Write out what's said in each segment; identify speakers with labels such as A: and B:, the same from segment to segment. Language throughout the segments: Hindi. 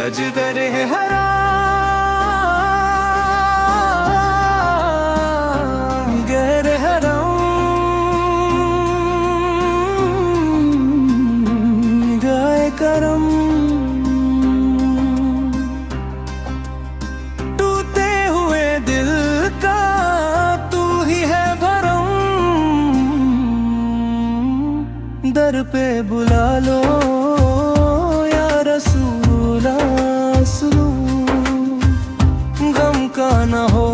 A: तजदर हरा गैर हरम गाए करम टूटे हुए दिल का तू ही है भरम दर पे बुला लो या रसूल आंसू गम का न हो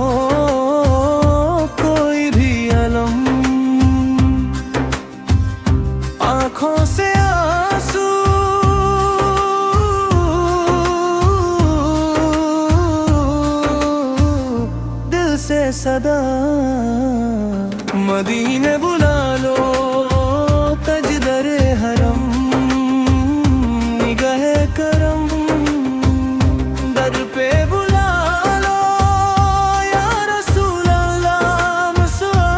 A: कोई भी अलम आँखों से आंसू दिल से सदा मदीने बुला लो तजदरे हरम निगाह करम दर पे बुला लो या रसूल अल्लाह मसवा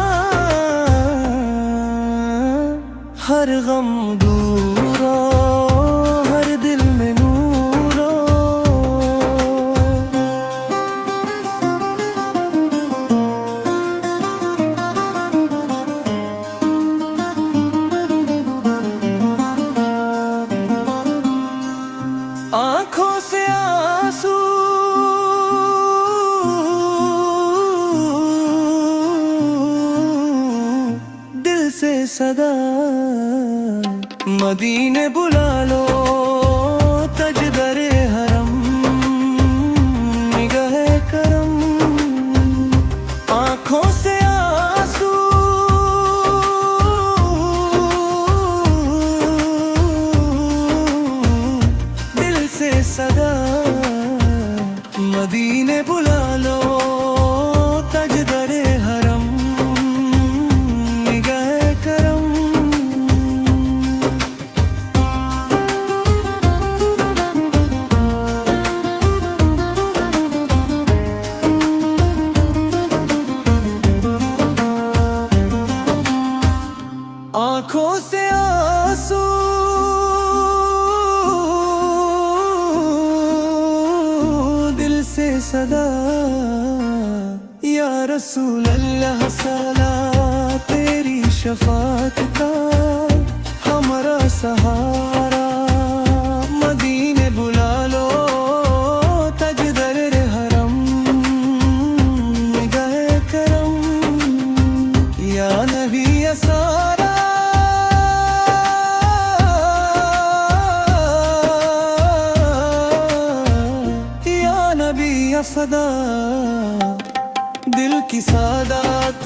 A: हर गम दूर हो हर दिल में नूर हो आँखों से आंसू दिल से सदा मदीने बुला लो तजदरे हरम निगाह करम आँखों से आंसू दिल से सदा मदीने बुला लो तजदरे हरम निगाह करम आँखों से आंसू दिल से सदा या रसूल अल्लाह सला तेरी शफात का हमारा सहारा मदीने बुला लो तजदर हरम निगाह करम या नबी सारा या नबी सदा दिल की सादात